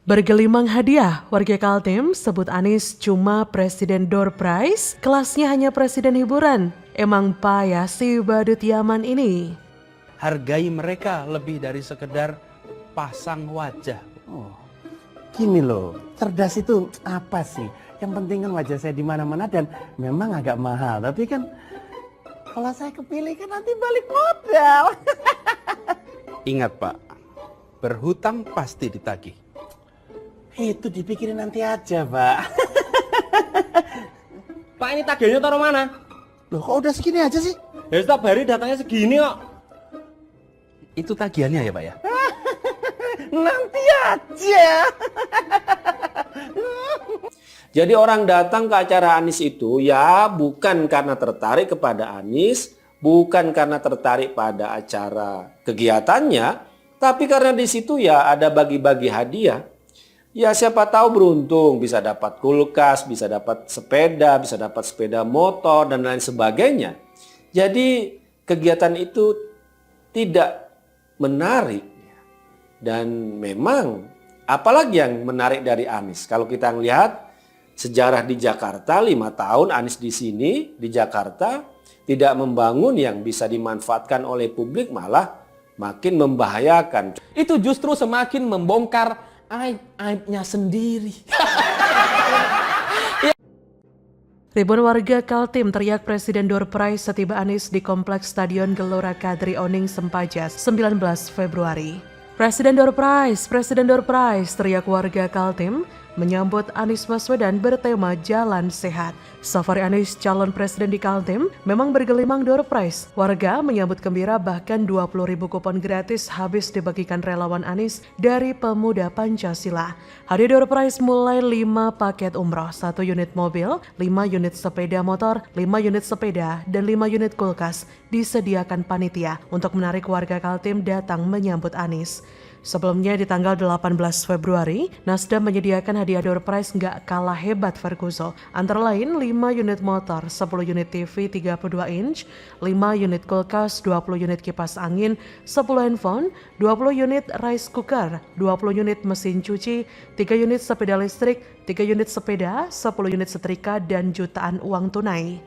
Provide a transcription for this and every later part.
Bergelimang hadiah, warga Kaltim sebut Anies cuma presiden door prize, kelasnya hanya presiden hiburan. Emang payah si badut Yaman ini. Hargai mereka lebih dari sekedar pasang wajah. Oh, gini loh, cerdas itu apa sih? Yang penting kan wajah saya di mana-mana dan memang agak mahal. Tapi kan kalau saya kepilih kan nanti balik modal. Ingat Pak, berhutang pasti ditagih. Itu dipikirin nanti aja, Pak. Pak, ini tagihnya taruh mana? Loh, kok udah segini aja sih? Ya setiap hari datangnya segini kok. Itu tagihannya ya Pak ya? Nanti aja. Jadi orang datang ke acara Anies itu ya bukan karena tertarik kepada Anies, bukan karena tertarik pada acara kegiatannya, tapi karena di situ ya ada bagi-bagi hadiah. Ya siapa tahu beruntung bisa dapat kulkas, bisa dapat sepeda motor dan lain sebagainya. Jadi kegiatan itu tidak menarik. Dan memang apalagi yang menarik dari Anies. Kalau kita melihat sejarah di Jakarta 5 tahun Anies di sini di Jakarta tidak membangun yang bisa dimanfaatkan oleh publik, malah makin membahayakan. Itu justru semakin membongkar aib-aibnya sendiri. Ribuan warga Kaltim teriak Presiden Door Prize setiba Anies di Kompleks Stadion Gelora Kadri Oning Sempajas 19 Februari. Presiden Door Prize, teriak warga Kaltim menyambut Anies Baswedan bertema Jalan Sehat. Safari Anies calon presiden di Kaltim memang bergelimang door prize. Warga menyambut gembira bahkan 20.000 kupon gratis habis dibagikan relawan Anies dari Pemuda Pancasila. Hadiah door prize mulai 5 paket umroh, 1 unit mobil, 5 unit sepeda motor, 5 unit sepeda, dan 5 unit kulkas disediakan panitia untuk menarik warga Kaltim datang menyambut Anies. Sebelumnya di tanggal 18 Februari, Nasdem menyediakan hadiah door prize nggak kalah hebat Ferguso. Antara lain 5 unit motor, 10 unit TV 32 inch, 5 unit kulkas, 20 unit kipas angin, 10 handphone, 20 unit rice cooker, 20 unit mesin cuci, 3 unit sepeda listrik, 3 unit sepeda, 10 unit setrika, dan jutaan uang tunai.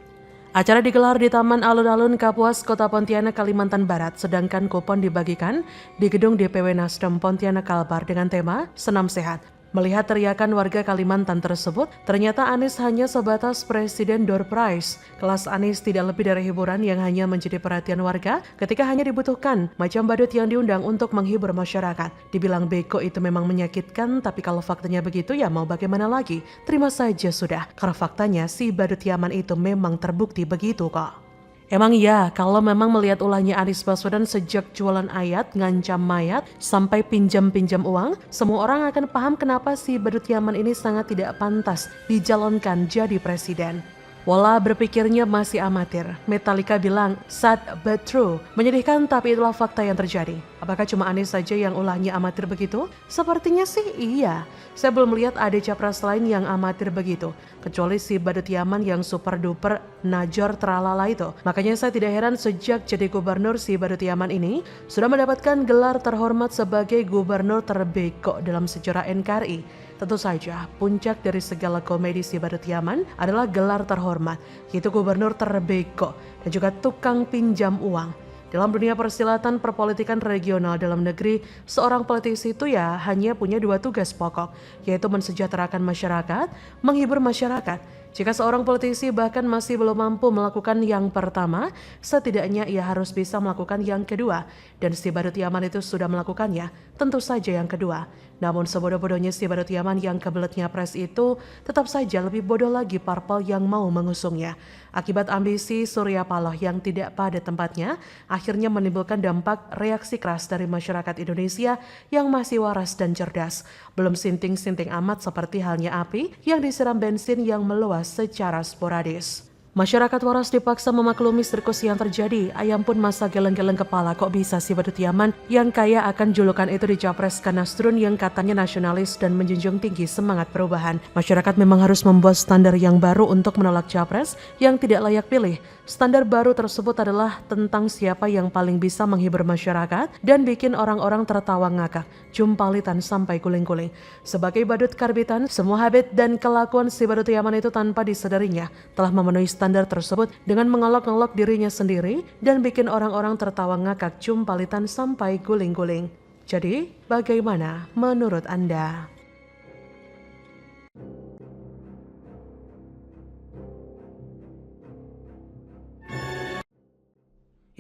Acara digelar di Taman Alun-Alun Kapuas, Kota Pontianak, Kalimantan Barat, sedangkan kupon dibagikan di gedung DPW Nasdem Pontianak Kalbar dengan tema Senam Sehat. Melihat teriakan warga Kalimantan tersebut, ternyata Anies hanya sebatas Presiden Door Prize. Kelas Anies tidak lebih dari hiburan yang hanya menjadi perhatian warga ketika hanya dibutuhkan macam badut yang diundang untuk menghibur masyarakat. Dibilang beko itu memang menyakitkan, tapi kalau faktanya begitu ya mau bagaimana lagi? Terima saja sudah, karena faktanya si badut Yaman itu memang terbukti begitu kok. Emang iya, kalau memang melihat ulahnya Anies Baswedan sejak jualan ayat, ngancam mayat, sampai pinjam-pinjam uang, semua orang akan paham kenapa si badut Yaman ini sangat tidak pantas dijalankan jadi presiden. Walau berpikirnya masih amatir, Metallica bilang, sad but true. Menyedihkan tapi itulah fakta yang terjadi. Apakah cuma Anies saja yang ulahnya amatir begitu? Sepertinya sih iya. Saya belum melihat ada capres lain yang amatir begitu. Kecuali si badut Yaman yang super duper najor tralala itu. Makanya saya tidak heran sejak jadi gubernur si badut Yaman ini sudah mendapatkan gelar terhormat sebagai gubernur terbeko dalam sejarah NKRI. Tentu saja, puncak dari segala komedi si badut Yaman adalah gelar terhormat, yaitu gubernur terbeko dan juga tukang pinjam uang. Dalam dunia persilatan perpolitikan regional dalam negeri, seorang politisi itu ya hanya punya 2 tugas pokok, yaitu mensejahterakan masyarakat, menghibur masyarakat. Jika seorang politisi bahkan masih belum mampu melakukan yang pertama, setidaknya ia harus bisa melakukan yang kedua. Dan si badut Yaman itu sudah melakukannya, tentu saja yang kedua. Namun sebodoh-bodohnya si badut Yaman yang kebeletnya pres itu, tetap saja lebih bodoh lagi parpol yang mau mengusungnya. Akibat ambisi Surya Paloh yang tidak pada tempatnya, akhirnya menimbulkan dampak reaksi keras dari masyarakat Indonesia yang masih waras dan cerdas. Belum sinting-sinting amat seperti halnya api yang disiram bensin yang meluas secara sporadis. Masyarakat waras dipaksa memaklumi sirkus yang terjadi. Ayam pun masa geleng-geleng kepala, kok bisa si badut Yaman yang kaya akan julukan itu dicapreskan Nasrun yang katanya nasionalis dan menjunjung tinggi semangat perubahan. Masyarakat memang harus membuat standar yang baru untuk menolak capres yang tidak layak pilih. Standar baru tersebut adalah tentang siapa yang paling bisa menghibur masyarakat dan bikin orang-orang tertawa ngakak, jumpalitan sampai guling-guling. Sebagai badut karbitan, semua habit dan kelakuan si badut Yaman itu tanpa disadarinya telah memenuhi standar tersebut dengan mengelok-ngelok dirinya sendiri dan bikin orang-orang tertawa ngakak, jumpalitan sampai guling-guling. Jadi, bagaimana menurut Anda?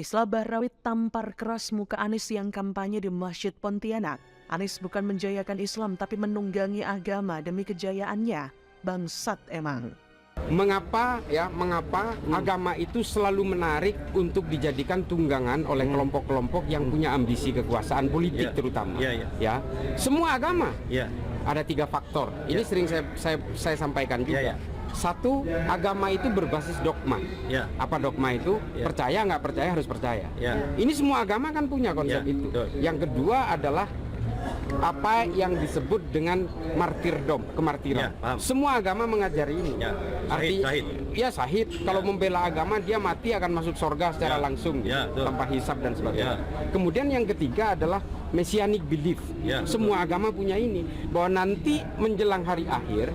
Islah Bahrawi tampar keras muka Anies yang kampanye di Masjid Pontianak. Anies bukan menjayakan Islam tapi menunggangi agama demi kejayaannya. Bangsat emang. Mengapa agama itu selalu menarik untuk dijadikan tunggangan oleh kelompok-kelompok yang punya ambisi kekuasaan politik terutama. Ya, semua agama ada 3 faktor. Ini sering saya sampaikan juga. Satu, agama itu berbasis dogma. Apa dogma itu? Percaya nggak percaya harus percaya. Ini semua agama kan punya konsep itu. Yang kedua adalah apa yang disebut dengan martirdom, kemartiran. Semua agama mengajari ini. Sahid. Kalau membela agama dia mati akan masuk surga secara langsung tanpa hisab dan sebagainya. Kemudian yang ketiga adalah messianic belief. Semua agama punya ini, bahwa nanti menjelang hari akhir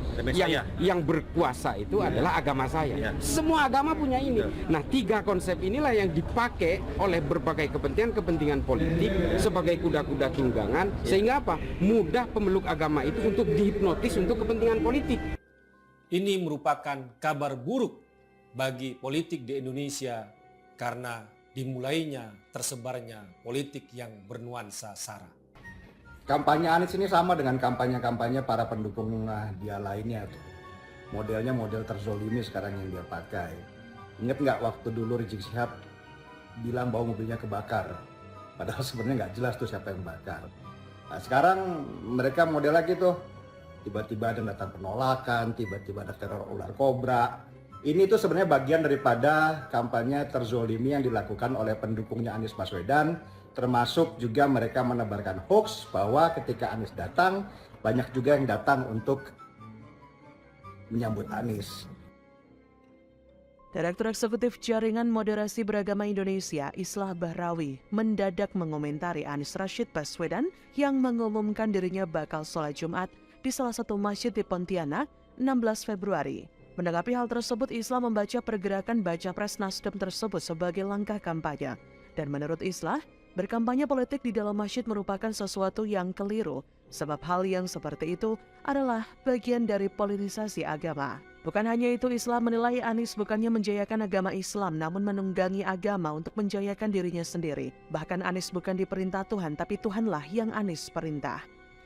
yang berkuasa itu adalah agama saya. Semua agama punya ini. Nah, 3 konsep inilah yang dipakai oleh berbagai kepentingan politik sebagai kuda-kuda tunggangan, sehingga apa? Mudah pemeluk agama itu untuk dihipnotis untuk kepentingan politik. Ini merupakan kabar buruk bagi politik di Indonesia karena dimulainya tersebarnya politik yang bernuansa SARA. Kampanye Anies ini sama dengan kampanye-kampanye para pendukung dia lainnya tuh. Modelnya model terzolimi sekarang yang dia pakai. Ingat nggak waktu dulu Rizik Syihab bilang bahwa mobilnya kebakar, padahal sebenarnya nggak jelas tuh siapa yang bakar. Nah, sekarang mereka model lagi tuh, tiba-tiba ada datang penolakan, tiba-tiba ada teror ular kobra. Ini tuh sebenarnya bagian daripada kampanye terzolimi yang dilakukan oleh pendukungnya Anies Baswedan, termasuk juga mereka menebarkan hoax bahwa ketika Anies datang, banyak juga yang datang untuk menyambut Anies. Direktur Eksekutif Jaringan Moderasi Beragama Indonesia, Islah Bahrawi, mendadak mengomentari Anies Rashid Baswedan yang mengumumkan dirinya bakal sholat Jumat di salah satu masjid di Pontianak 16 Februari. Menanggapi hal tersebut, Islah membaca pergerakan baca pres Nasdem tersebut sebagai langkah kampanye. Dan menurut Islah, berkampanye politik di dalam masjid merupakan sesuatu yang keliru, sebab hal yang seperti itu adalah bagian dari politisasi agama. Bukan hanya itu, Islam menilai Anies bukannya menjayakan agama Islam, namun menunggangi agama untuk menjayakan dirinya sendiri. Bahkan Anies bukan diperintah Tuhan, tapi Tuhanlah yang Anies perintah.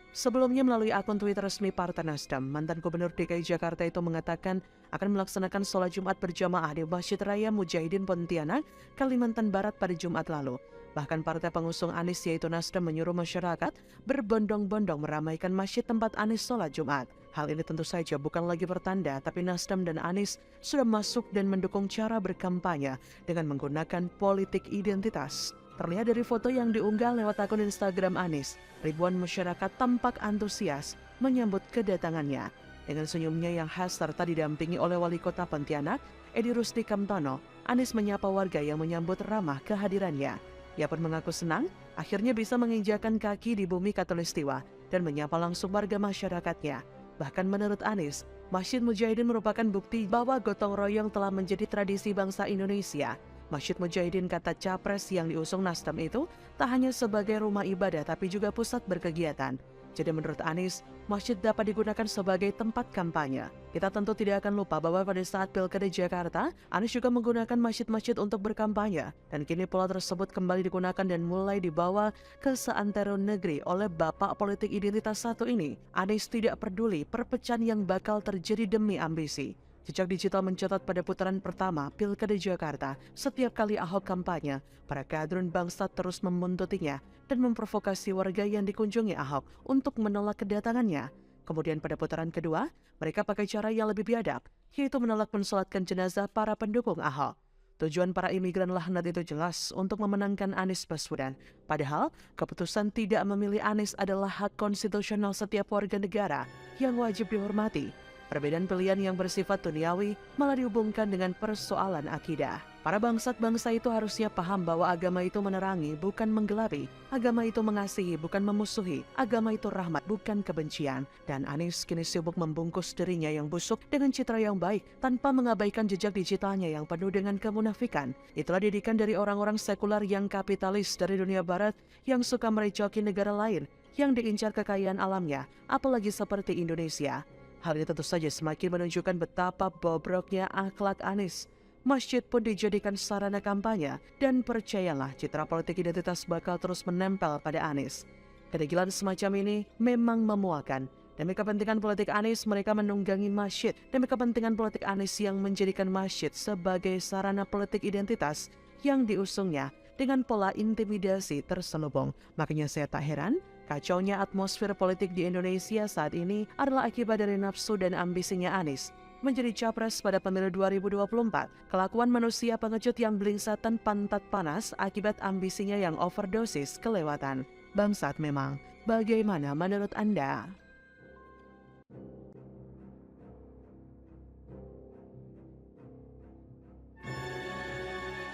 Sebelumnya melalui akun Twitter resmi Partai Nasdem, mantan Gubernur DKI Jakarta itu mengatakan akan melaksanakan sholat Jumat berjamaah di Masjid Raya Mujahidin Pontianak, Kalimantan Barat pada Jumat lalu. Bahkan partai pengusung Anies yaitu Nasdem menyuruh masyarakat berbondong-bondong meramaikan masjid tempat Anies sholat Jumat. Hal ini tentu saja bukan lagi pertanda, tapi Nasdem dan Anies sudah masuk dan mendukung cara berkampanye dengan menggunakan politik identitas. Terlihat dari foto yang diunggah lewat akun Instagram Anies, ribuan masyarakat tampak antusias menyambut kedatangannya. Dengan senyumnya yang khas serta didampingi oleh Wali Kota Pontianak, Edi Rusdi Kamtono, Anies menyapa warga yang menyambut ramah kehadirannya. Ia pun mengaku senang akhirnya bisa menginjakan kaki di bumi Katulistiwa dan menyapa langsung warga masyarakatnya. Bahkan menurut Anies, Masjid Mujahidin merupakan bukti bahwa gotong royong telah menjadi tradisi bangsa Indonesia. Masjid Mujahidin, kata capres yang diusung Nasdem itu, tak hanya sebagai rumah ibadah tapi juga pusat berkegiatan. Jadi menurut Anies, masjid dapat digunakan sebagai tempat kampanye. Kita tentu tidak akan lupa bahwa pada saat Pilkada Jakarta, Anies juga menggunakan masjid-masjid untuk berkampanye. Dan kini pola tersebut kembali digunakan dan mulai dibawa ke seantero negeri oleh bapak politik identitas satu ini. Anies tidak peduli perpecahan yang bakal terjadi demi ambisi. Jejak digital mencatat pada putaran pertama Pilkada Jakarta, setiap kali Ahok kampanye, para kadrun bangsa terus membuntutinya dan memprovokasi warga yang dikunjungi Ahok untuk menolak kedatangannya. Kemudian pada putaran kedua, mereka pakai cara yang lebih biadab, yaitu menolak mensolatkan jenazah para pendukung Ahok. Tujuan para imigran laknat itu jelas untuk memenangkan Anies Baswedan. Padahal, keputusan tidak memilih Anies adalah hak konstitusional setiap warga negara yang wajib dihormati. Perbedaan pilihan yang bersifat duniawi malah dihubungkan dengan persoalan akidah. Para bangsat-bangsa itu harusnya paham bahwa agama itu menerangi, bukan menggelapi. Agama itu mengasihi, bukan memusuhi. Agama itu rahmat, bukan kebencian. Dan Anies kini sibuk membungkus dirinya yang busuk dengan citra yang baik, tanpa mengabaikan jejak digitalnya yang penuh dengan kemunafikan. Itulah didikan dari orang-orang sekular yang kapitalis dari dunia barat, yang suka merecoki negara lain, yang diincar kekayaan alamnya, apalagi seperti Indonesia. Hal ini tentu saja semakin menunjukkan betapa bobroknya akhlak Anies. Masjid pun dijadikan sarana kampanye, dan percayalah citra politik identitas bakal terus menempel pada Anies. Kedegilan semacam ini memang memuakan. Demi kepentingan politik Anies, mereka menunggangi masjid. Demi kepentingan politik Anies yang menjadikan masjid sebagai sarana politik identitas yang diusungnya dengan pola intimidasi terselubung. Makanya saya tak heran, kacaunya atmosfer politik di Indonesia saat ini adalah akibat dari nafsu dan ambisinya Anies menjadi capres pada pemilu 2024. Kelakuan manusia pengecut yang belingsatan pantat panas akibat ambisinya yang overdosis kelewatan. Bangsat memang. Bagaimana menurut Anda?